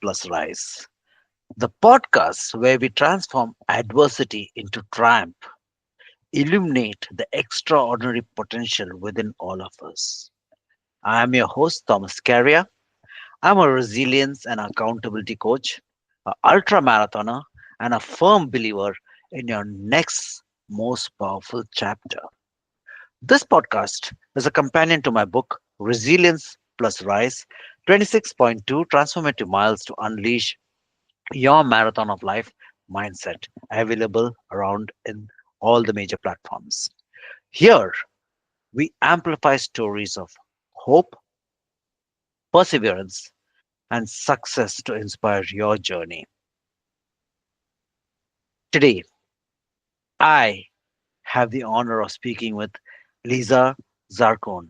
Resilience+Rise, the podcast where we transform adversity into triumph, illuminate the extraordinary potential within all of us. I am your host, Thomas Carrier. I'm a resilience and accountability coach, an ultra marathoner, and a firm believer in your next most powerful chapter. This podcast is a companion to my book, Resilience+Rise 26.2 Transformative Miles to Unleash Your Marathon of Life Mindset, available around in all the major platforms. Here, we amplify stories of hope, perseverance, and success to inspire your journey. Today, I have the honor of speaking with Lisa Zarcone.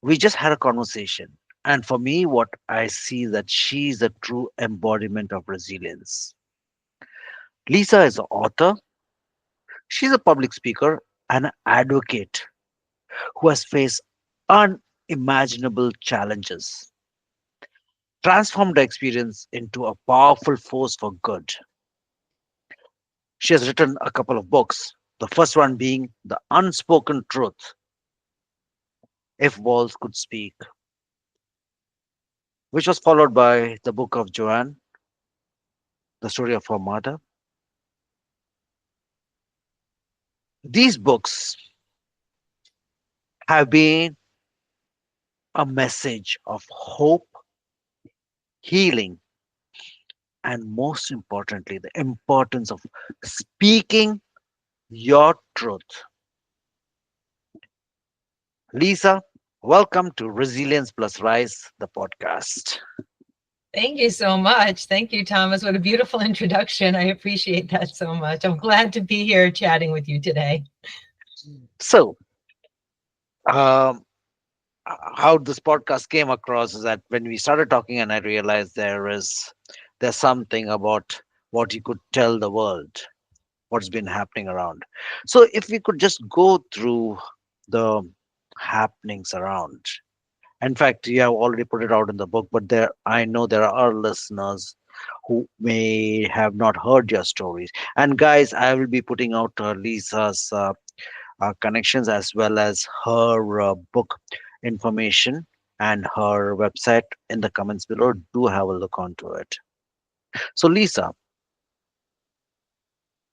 We just had a conversation, and for me, what I see that she's a true embodiment of resilience. Lisa is an author, she's a public speaker, and an advocate who has faced unimaginable challenges, transformed the experience into a powerful force for good. She has written a couple of books, the first one being The Unspoken Truth, If Walls Could Speak, which was followed by the book of Joann, the story of her mother. These books have been a message of hope, healing, and most importantly, the importance of speaking your truth. Lisa, welcome to Resilience+Rise, the podcast. Thank you so much. Thank you, Thomas. What a beautiful introduction. I appreciate that so much. I'm glad to be here chatting with you today. So, um, how this podcast came across is that when we started talking, and I realized there's something about what you could tell the world, what's been happening around. So, if we could just go through the happenings around. In fact, you have already put it out in the book, but I know there are listeners who may have not heard your stories. And guys, I will be putting out Lisa's connections as well as her book information and her website in the comments below. Do have a look onto it. So, Lisa,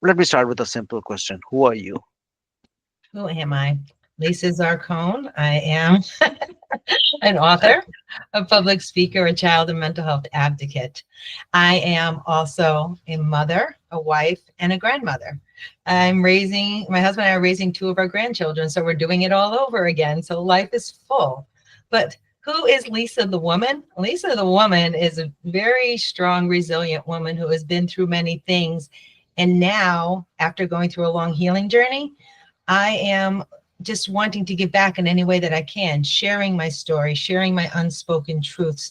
let me start with a simple question. Who are you? Who am I? Lisa Zarcone. I am an author, a public speaker, a child and mental health advocate. I am also a mother, a wife, and a grandmother. My husband and I are raising two of our grandchildren, so we're doing it all over again. So life is full. But who is Lisa the woman? Lisa the woman is a very strong, resilient woman who has been through many things. And now, after going through a long healing journey, I am just wanting to give back in any way that I can, sharing my story, sharing my unspoken truths,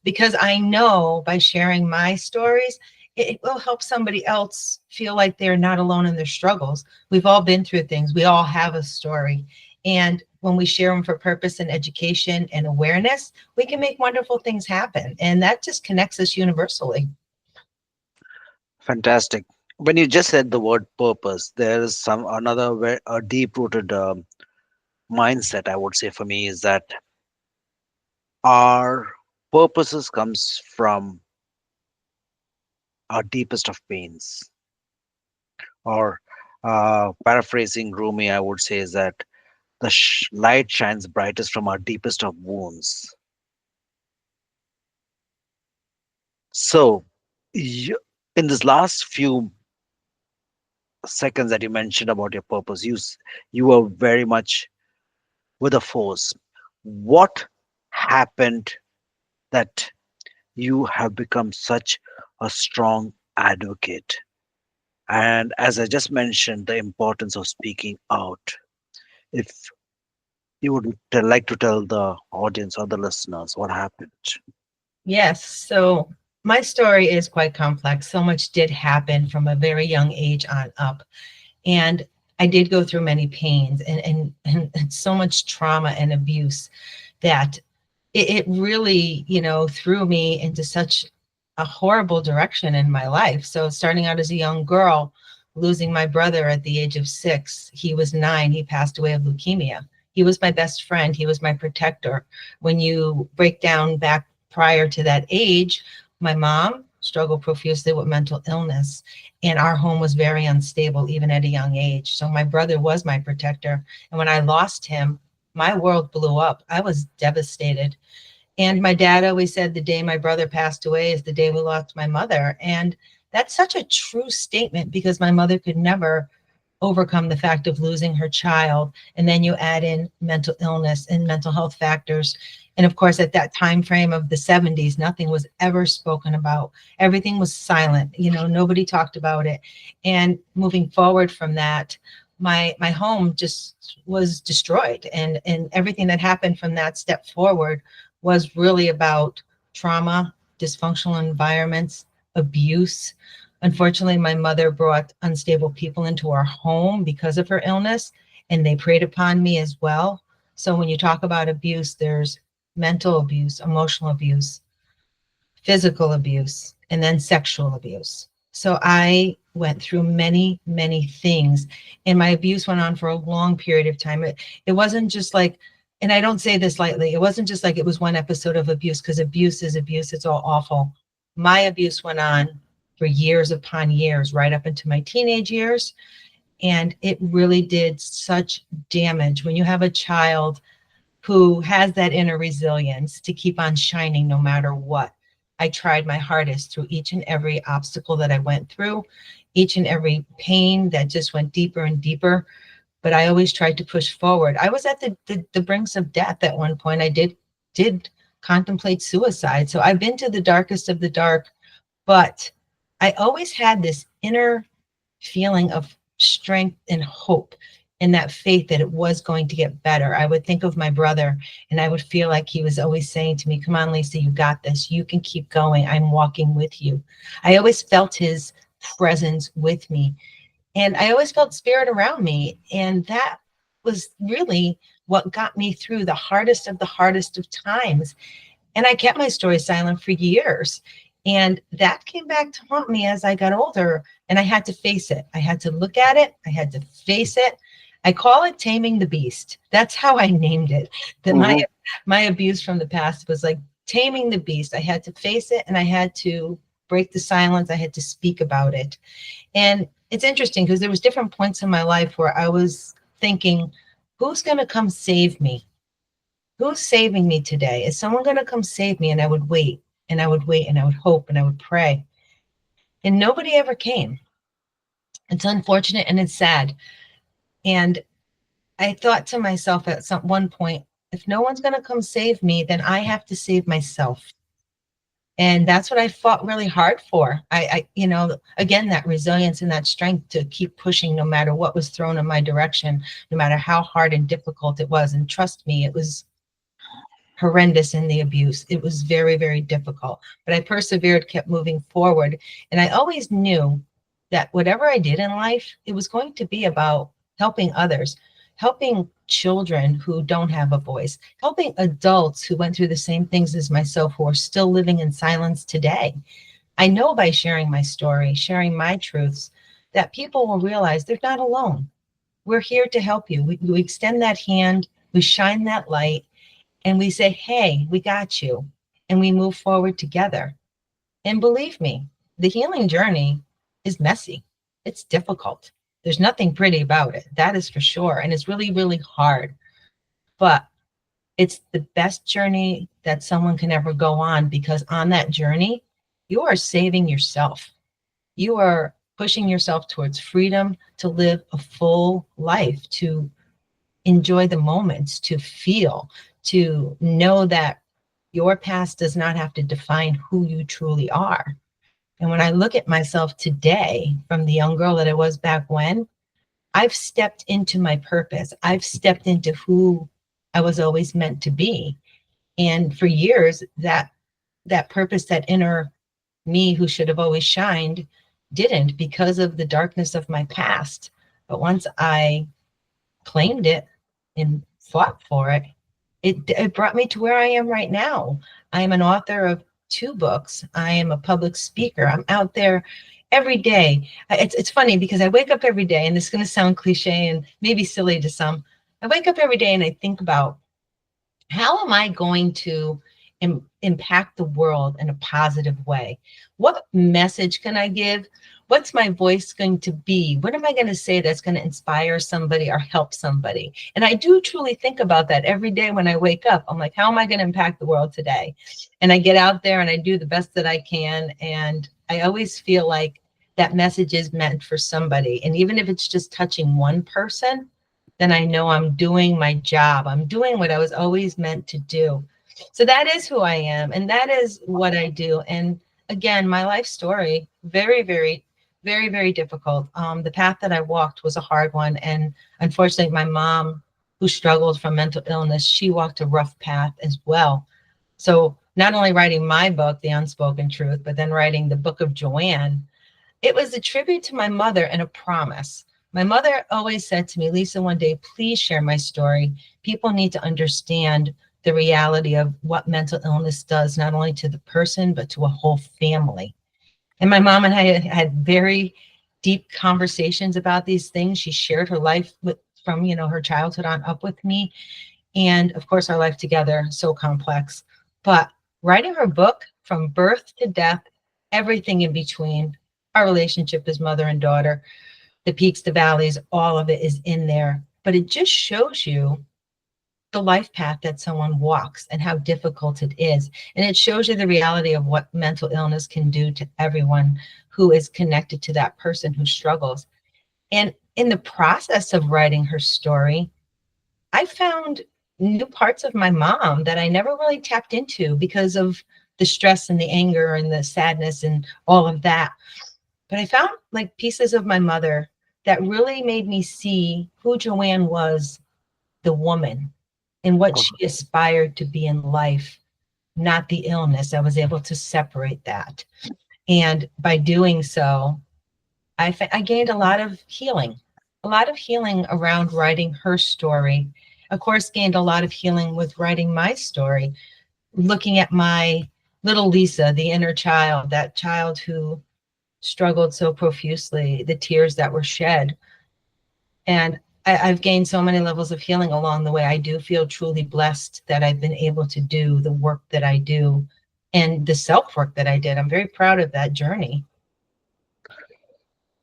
because I know by sharing my stories, it will help somebody else feel like they're not alone in their struggles. We've all been through things. We all have a story. And when we share them for purpose and education and awareness, we can make wonderful things happen. And that just connects us universally. Fantastic. When you just said the word purpose, there is some another a deep rooted mindset, I would say, for me, is that our purposes comes from our deepest of pains, or paraphrasing Rumi, I would say, is that the light shines brightest from our deepest of wounds. So, you, in this last few seconds that you mentioned about your purpose, you were very much with a force. What happened that you have become such a strong advocate? And as I just mentioned, the importance of speaking out. If you would like to tell the audience or the listeners what happened. Yes. So my story is quite complex. So much did happen from a very young age on up. And I did go through many pains and so much trauma and abuse that it really, threw me into such a horrible direction in my life. So starting out as a young girl, losing my brother at the age of 6, he was 9, he passed away of leukemia. He was my best friend, he was my protector. When you break down back prior to that age, my mom struggled profusely with mental illness, and our home was very unstable even at a young age. So my brother was my protector, and when I lost him, my world blew up. I was devastated. And my dad always said the day my brother passed away is the day we lost my mother. And that's such a true statement, because my mother could never overcome the fact of losing her child. And then you add in mental illness and mental health factors. And of course, at that time frame of the 70s, nothing was ever spoken about. Everything was silent. Nobody talked about it. And moving forward from that, my home just was destroyed. And everything that happened from that step forward was really about trauma, dysfunctional environments, abuse. Unfortunately, my mother brought unstable people into our home because of her illness, and they preyed upon me as well. So when you talk about abuse, there's mental abuse, emotional abuse, physical abuse, and then sexual abuse. So I went through many, many things, and my abuse went on for a long period of time. It wasn't just like, and I don't say this lightly, it wasn't just like it was one episode of abuse, because abuse is abuse. It's all awful. My abuse went on for years upon years, right up into my teenage years. And it really did such damage when you have a child who has that inner resilience to keep on shining no matter what. I tried my hardest through each and every obstacle that I went through, each and every pain that just went deeper and deeper. But I always tried to push forward. I was at the brinks of death at one point. I did contemplate suicide. So I've been to the darkest of the dark, but I always had this inner feeling of strength and hope, and that faith that it was going to get better. I would think of my brother, and I would feel like he was always saying to me, "Come on, Lisa, you got this. You can keep going. I'm walking with you." I always felt his presence with me, and I always felt spirit around me. And that was really what got me through the hardest of times. And I kept my story silent for years. And that came back to haunt me as I got older. And I had to face it. I had to look at it. I had to face it. I call it taming the beast. That's how I named it. That Hmm. my abuse from the past was like taming the beast. I had to face it, and I had to break the silence. I had to speak about it. And it's interesting because there was different points in my life where I was thinking, who's going to come save me? Who's saving me today? Is someone going to come save me? And I would wait, and I would wait, and I would hope, and I would pray. And nobody ever came. It's unfortunate and it's sad. And I thought to myself at some one point, if no one's going to come save me, then I have to save myself. And that's what I fought really hard for. Again, that resilience and that strength to keep pushing no matter what was thrown in my direction, no matter how hard and difficult it was. And trust me, it was horrendous in the abuse. It was very, very difficult, but I persevered, kept moving forward. And I always knew that whatever I did in life, it was going to be about helping others, helping children who don't have a voice, helping adults who went through the same things as myself, who are still living in silence today. I know by sharing my story, sharing my truths, that people will realize they're not alone. We're here to help you. We extend that hand, we shine that light, and we say, hey, we got you. And we move forward together. And believe me, the healing journey is messy. It's difficult. There's nothing pretty about it. That is for sure. And it's really, really hard. But it's the best journey that someone can ever go on, because on that journey, you are saving yourself. You are pushing yourself towards freedom, to live a full life, to enjoy the moments, to feel, to know that your past does not have to define who you truly are. And when I look at myself today from the young girl that I was back when, I've stepped into my purpose. I've stepped into who I was always meant to be. And for years, that purpose, that inner me who should have always shined, didn't, because of the darkness of my past. But once I claimed it and fought for it, it brought me to where I am right now. I am an author of 2 books. I am a public speaker. I'm out there every day. It's funny because I wake up every day, and this is going to sound cliche and maybe silly to some. I wake up every day and I think about, how am I going to impact the world in a positive way? What message can I give? What's my voice going to be? What am I going to say that's going to inspire somebody or help somebody? And I do truly think about that every day when I wake up. I'm like, how am I going to impact the world today? And I get out there and I do the best that I can. And I always feel like that message is meant for somebody. And even if it's just touching one person, then I know I'm doing my job. I'm doing what I was always meant to do. So that is who I am, and that is what I do. And again, my life story, very, very, very, very difficult. The path that I walked was a hard one. And unfortunately, my mom, who struggled from mental illness, she walked a rough path as well. So not only writing my book, The Unspoken Truth, but then writing the book of Joann, it was a tribute to my mother and a promise. My mother always said to me, Lisa, one day, please share my story. People need to understand the reality of what mental illness does, not only to the person, but to a whole family. And my mom and I had very deep conversations about these things. She shared her life from, her childhood on up with me. And of course, our life together, so complex. But writing her book, from birth to death, everything in between, our relationship as mother and daughter, the peaks, the valleys, all of it is in there. But it just shows you the life path that someone walks and how difficult it is. And it shows you the reality of what mental illness can do to everyone who is connected to that person who struggles. And in the process of writing her story, I found new parts of my mom that I never really tapped into because of the stress and the anger and the sadness and all of that. But I found like pieces of my mother that really made me see who Joann was, the woman, and what Oh, she aspired to be in life, not the illness. I was able to separate that. And by doing so, I gained a lot of healing around writing her story. Of course, gained a lot of healing with writing my story, looking at my little Lisa, the inner child, that child who struggled so profusely, the tears that were shed. And I've gained so many levels of healing along the way. I do feel truly blessed that I've been able to do the work that I do and the self work that I did. I'm very proud of that journey.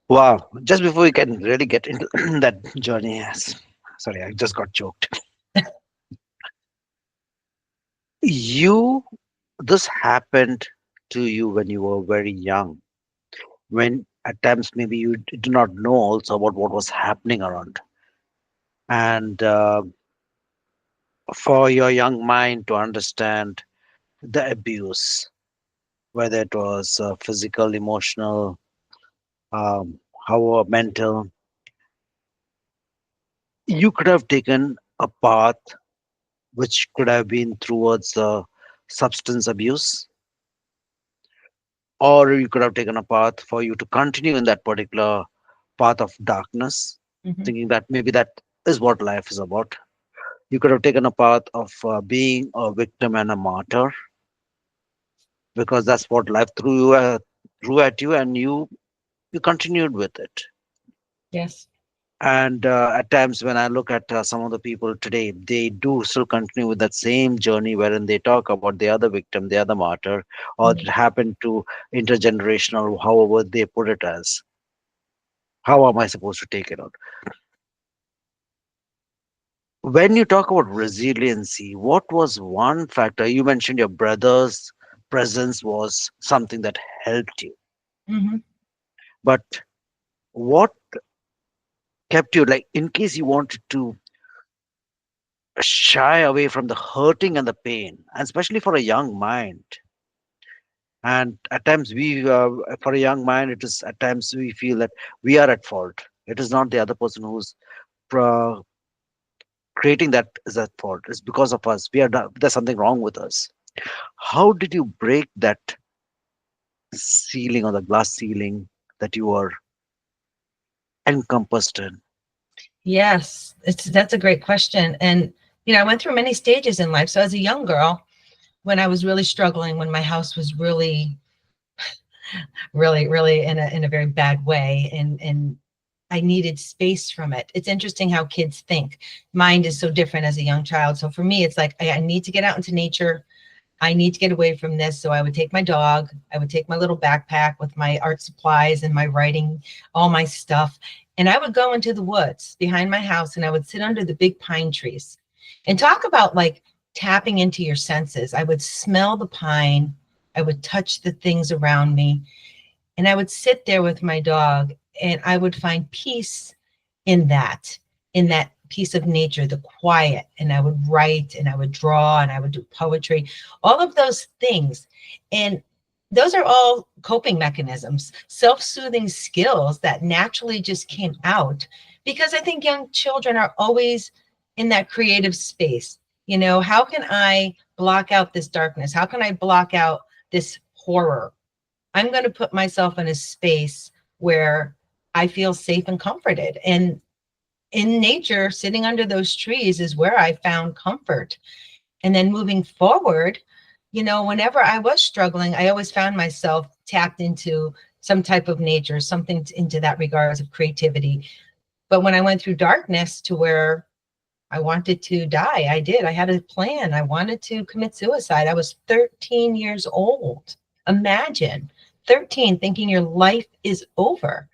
wow. Just before we can really get into that journey, yes. Sorry, I just got choked. You, this happened to you when you were very young, when at times maybe you do not know also about what was happening around. And for your young mind to understand the abuse, whether it was physical, emotional, however mental, you could have taken a path which could have been towards substance abuse, or you could have taken a path for you to continue in that particular path of darkness, Mhm. thinking that maybe that is what life is about. You could have taken a path of being a victim and a martyr, because that's what life threw at you, and you continued with it. Yes. And at times when I look at some of the people today, they do still continue with that same journey wherein they talk about the other victim, the other martyr, or it Mhm. happened to intergenerational, however they put it as. How am I supposed to take it out? When you talk about resiliency, what was one factor? You mentioned your brother's presence was something that helped you, Mhm. but what kept you, like, in case you wanted to shy away from the hurting and the pain, and especially for a young mind? And at times for a young mind, it is at times we feel that we are at fault. It is not the other person who's pro- creating that is at fault. It's because of us. There's something wrong with us. How did you break that ceiling, or the glass ceiling that you were encompassed in? Yes, that's a great question. And I went through many stages in life. So as a young girl, when I was really struggling, when my house was really, really in a very bad way, and I needed space from it. It's interesting how kids think. Mind is so different as a young child. So for me, it's like I need to get out into nature. I need to get away from this. So I would take my dog, I would take my little backpack with my art supplies and my writing, all my stuff. And I would go into the woods behind my house and I would sit under the big pine trees and talk about like tapping into your senses. I would smell the pine, I would touch the things around me, and I would sit there with my dog and I would find peace in that piece of nature, the quiet. And I would write and I would draw and I would do poetry, all of those things. And those are all coping mechanisms, self-soothing skills that naturally just came out because I think young children are always in that creative space. How can I block out this darkness? How can I block out this horror? I'm going to put myself in a space where I feel safe and comforted. And in nature, sitting under those trees is where I found comfort. And then moving forward, whenever I was struggling, I always found myself tapped into some type of nature, something into that regards of creativity. But when I went through darkness to where I wanted to die, I did. I had a plan. I wanted to commit suicide. I was 13 years old. Imagine 13 thinking your life is over.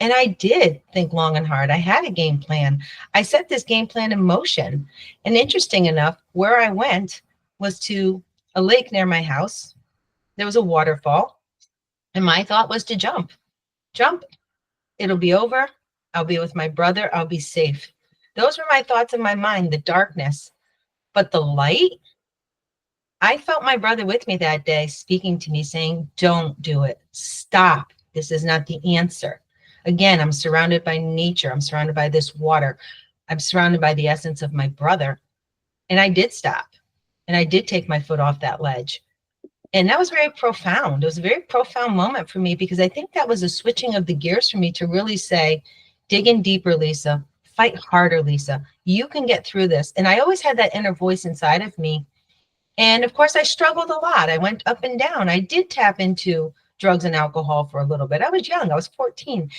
And I did think long and hard. I had a game plan. I set this game plan in motion. And interesting enough, where I went was to a lake near my house. There was a waterfall. And my thought was to jump. Jump. It'll be over. I'll be with my brother. I'll be safe. Those were my thoughts in my mind, the darkness. But the light, I felt my brother with me that day speaking to me saying, don't do it. Stop. This is not the answer. Again, I'm surrounded by nature. I'm surrounded by this water. I'm surrounded by the essence of my brother. And I did stop. And I did take my foot off that ledge. And that was very profound. It was a very profound moment for me because I think that was a switching of the gears for me to really say, dig in deeper, Lisa. Fight harder, Lisa. You can get through this. And I always had that inner voice inside of me. And of course, I struggled a lot. I went up and down. I did tap into drugs and alcohol for a little bit. I was young. I was 14,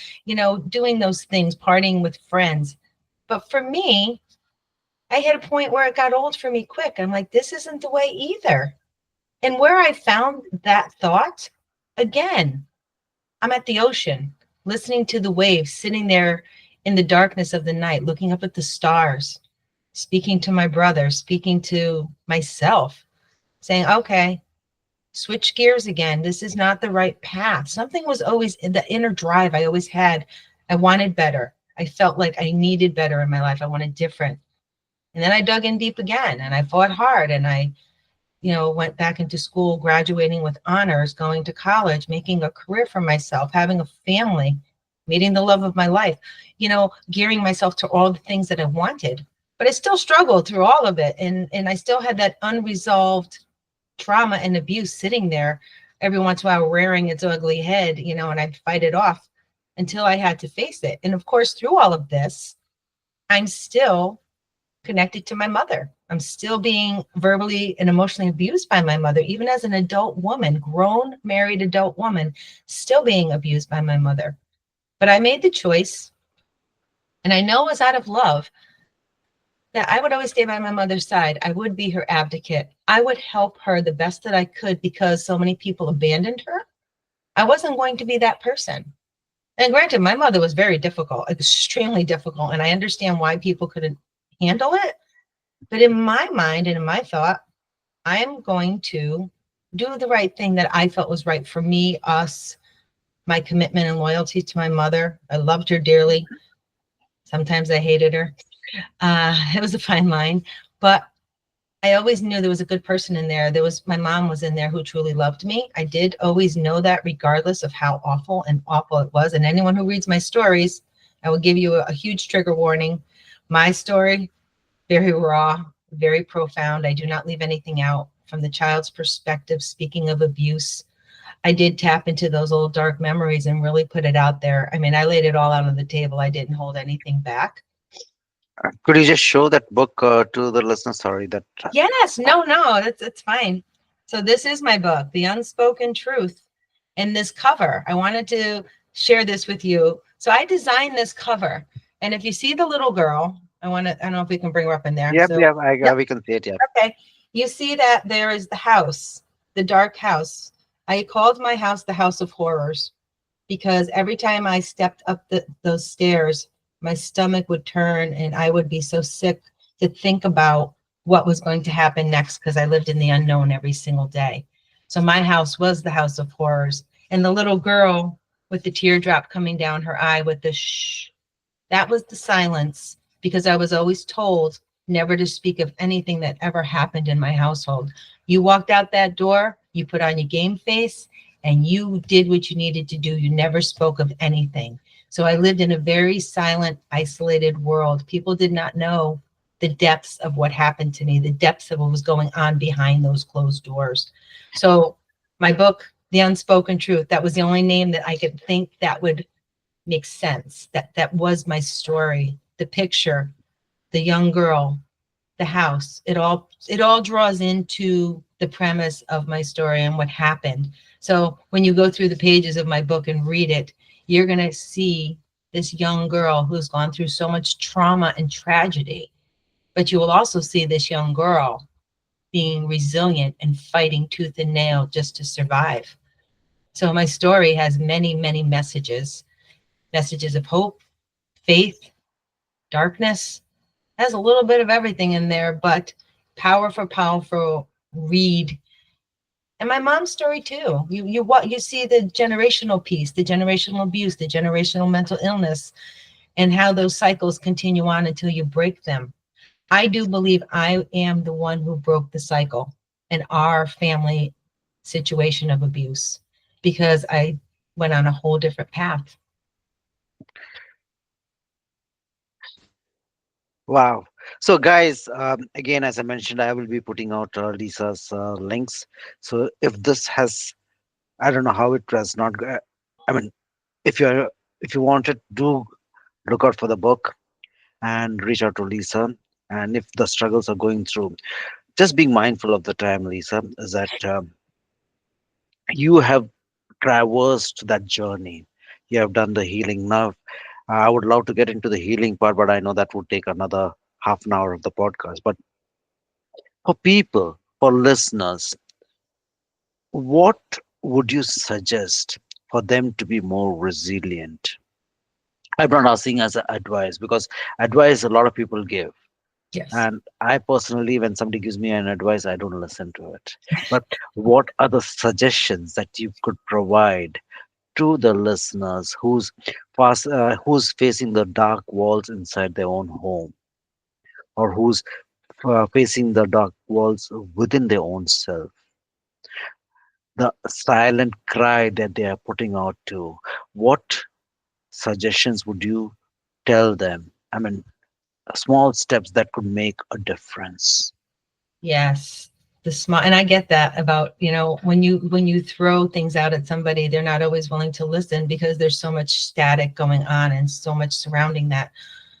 doing those things, partying with friends. But for me, I hit a point where it got old for me quick. I'm like, this isn't the way either. And where I found that thought, again, I'm at the ocean, listening to the waves, sitting there in the darkness of the night, looking up at the stars, speaking to my brother, speaking to myself, saying, okay, switch gears again. This is not the right path. Something was always in the inner drive I always had. I wanted better. I felt like I needed better in my life. I wanted different. And then I dug in deep again and I fought hard and I went back into school, graduating with honors, going to college, making a career for myself, having a family, meeting the love of my life, gearing myself to all the things that I wanted. But I still struggled through all of it. And I still had that unresolved trauma and abuse sitting there every once in a while, rearing its ugly head, and I'd fight it off until I had to face it. And of course, through all of this, I'm still connected to my mother. I'm still being verbally and emotionally abused by my mother, even as an adult woman, grown, married adult woman, still being abused by my mother. But I made the choice, and I know it was out of love, that I would always stay by my mother's side. I would be her advocate. I would help her the best that I could because so many people abandoned her. I wasn't going to be that person. And granted, my mother was very difficult, extremely difficult, and I understand why people couldn't handle it. But in my mind and in my thought, I am going to do the right thing that I felt was right for me, us, my commitment and loyalty to my mother. I loved her dearly. Sometimes I hated her. It was a fine line, but I always knew there was a good person in there. My mom was in there who truly loved me. I did always know that regardless of how awful it was. And anyone who reads my stories, I will give you a huge trigger warning. My story, very raw, very profound. I do not leave anything out from the child's perspective. Speaking of abuse, I did tap into those old dark memories and really put it out there. I mean, I laid it all out on the table. I didn't hold anything back. Could you just show that book to the listeners? Sorry, that. Yes, no, that's fine. So this is my book, The Unspoken Truth. And this cover, I wanted to share this with you. So I designed this cover. And if you see the little girl, I don't know if we can bring her up in there. Yep, So, yep. yep, We can see it. Yep. okay. You see that there is the house, the dark house. I called my house the House of Horrors because every time I stepped up those stairs, my stomach would turn and I would be so sick to think about what was going to happen next because I lived in the unknown every single day. So my house was the House of Horrors. And the little girl with the teardrop coming down her eye with the shh, that was the silence because I was always told never to speak of anything that ever happened in my household. You walked out that door, you put on your game face, and you did what you needed to do. You never spoke of anything. So I lived in a very silent, isolated world. People did not know the depths of what happened to me, the depths of what was going on behind those closed doors. So my book, The Unspoken Truth, that was the only name that I could think that would makes sense. That was my story. The picture, the young girl, the house. It all draws into the premise of my story and what happened. So when you go through the pages of my book and read it, you're gonna see this young girl who's gone through so much trauma and tragedy. But you will also see this young girl being resilient and fighting tooth and nail just to survive. So my story has many, many messages of hope, faith, darkness. Has a little bit of everything in there, but powerful read. And my mom's story too. You see the generational piece, the generational abuse, the generational mental illness, and how those cycles continue on until you break them. I do believe I am the one who broke the cycle in our family situation of abuse because I went on a whole different path. Wow. So, guys, again, as I mentioned, I will be putting out Lisa's links. So, if this has, I don't know how it was not. I mean, if you're if you wanted, do look out for the book and reach out to Lisa. And if the struggles are going through, just being mindful of the time, Lisa, is that you have traversed that journey. You have done the healing. Now, I would love to get into the healing part, but I know that would take another half an hour of the podcast. But for people, for listeners, what would you suggest for them to be more resilient? I'm not asking as advice because advice a lot of people give. Yes. And I personally, when somebody gives me an advice, I don't listen to it. But what are the suggestions that you could provide to the listeners who's facing the dark walls inside their own home, or who's facing the dark walls within their own self, the silent cry that they are putting out to? What suggestions would you tell them? I mean, small steps that could make a difference. Yes. The small, and I get that about, when you throw things out at somebody, they're not always willing to listen because there's so much static going on and so much surrounding that.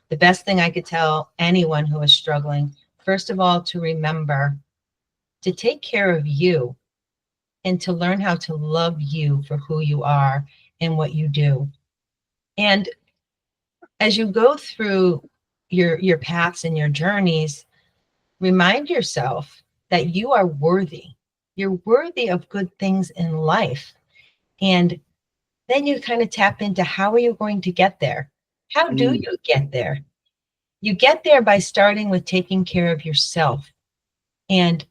The best thing I could tell anyone who is struggling, first of all, to remember to take care of you and to learn how to love you for who you are and what you do. And as you go through your paths and your journeys, remind yourself that you are worthy. You're worthy of good things in life. And then you kind of tap into how are you going to get there? How do Mm, you get there? You get there by starting with taking care of yourself and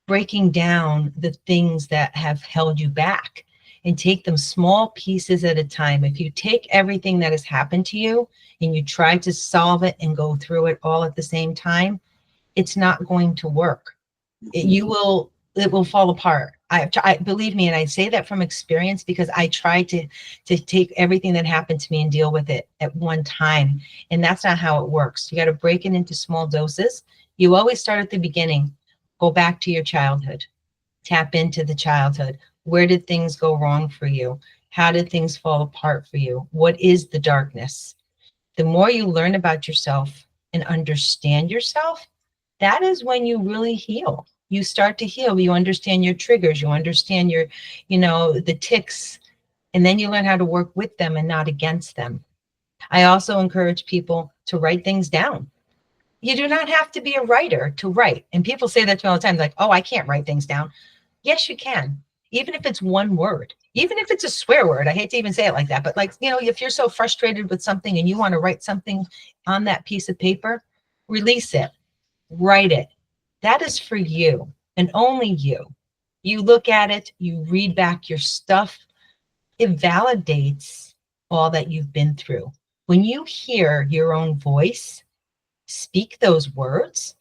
breaking down the things that have held you back and take them small pieces at a time. If you take everything that has happened to you and you try to solve it and go through it all at the same time, it's not going to work. mhm. It will fall apart. I believe me, and I say that from experience because I tried to take everything that happened to me and deal with it at one time, and that's not how it works. You got to break it into small doses. You always start at the beginning. Go back to your childhood. Tap into the childhood. Where did things go wrong for you? How did things fall apart for you? What is the darkness? The more you learn about yourself, and understand yourself, that is when you really heal. You start to heal. You understand your triggers. You understand your, the ticks, and then you learn how to work with them and not against them. I also encourage people to write things down. You do not have to be a writer to write. And people say that to me all the time, like, oh, I can't write things down. Yes, you can. Even if it's one word, even if it's a swear word. I hate to even say it like that, but like, if you're so frustrated with something and you want to write something on that piece of paper, release it, write it. That is for you and only you. You look at it, you read back your stuff, it validates all that you've been through. When you hear your own voice speak those words,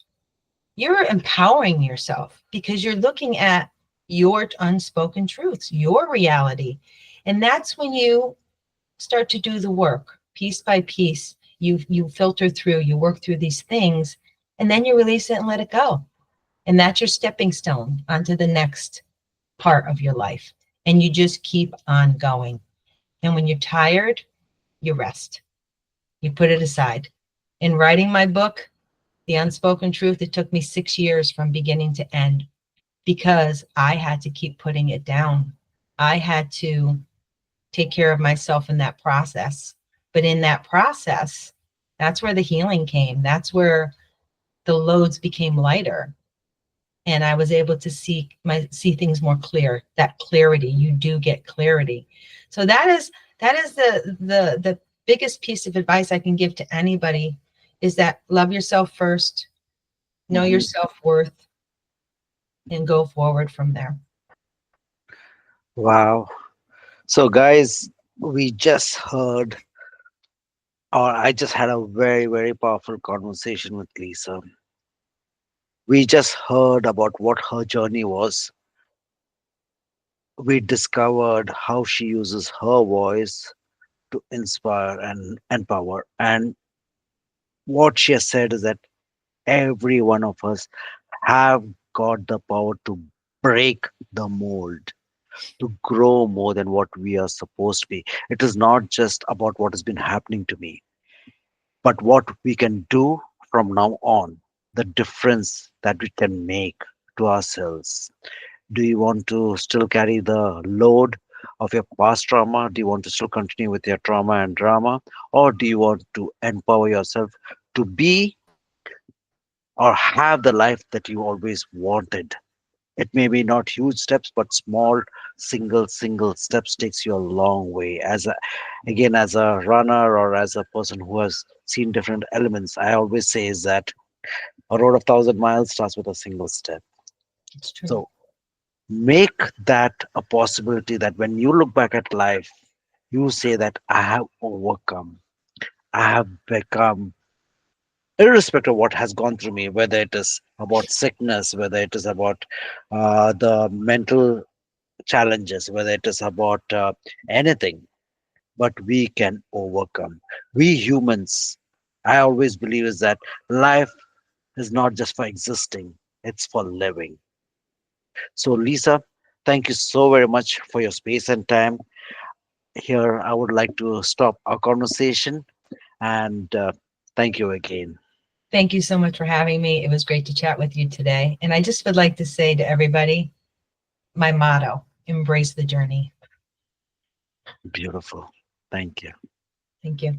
you're empowering yourself because you're looking at your unspoken truths, your reality. And that's when you start to do the work piece by piece. You filter through, you work through these things, and then you release it and let it go. And that's your stepping stone onto the next part of your life. And you just keep on going. And when you're tired, you rest. You put it aside. In writing my book, The Unspoken Truth, it took me 6 years from beginning to end because I had to keep putting it down. I had to take care of myself in that process. But in that process, that's where the healing came. That's where the loads became lighter. And I was able to see things more clear. That clarity, you do get clarity. So that is the biggest piece of advice I can give to anybody is that love yourself first, know your Mhm. self-worth, and go forward from there. Wow. So, guys, we just heard, or I just had a very, very powerful conversation with Lisa. We just heard about what her journey was. We discovered how she uses her voice to inspire and empower. And what she has said is that every one of us have got the power to break the mold, to grow more than what we are supposed to be. It is not just about what has been happening to me, but what we can do from now on, the difference that we can make to ourselves. Do you want to still carry the load of your past trauma? Do you want to still continue with your trauma and drama? Or do you want to empower yourself to be or have the life that you always wanted? It may be not huge steps, but small, single steps takes you a long way. Again, as a runner or as a person who has seen different elements, I always say is that a road of 1,000 miles starts with a single step. It's true. So make that a possibility that when you look back at life, you say that I have overcome, I have become, irrespective of what has gone through me, whether it is about sickness, whether it is about the mental challenges, whether it is about anything, but we can overcome. We humans, I always believe is that life is not just for existing, it's for living. So, Lisa, thank you so very much for your space and time. Here, I would like to stop our conversation and thank you again. Thank you so much for having me. It was great to chat with you today. And I just would like to say to everybody, my motto, embrace the journey. Beautiful. Thank you. Thank you.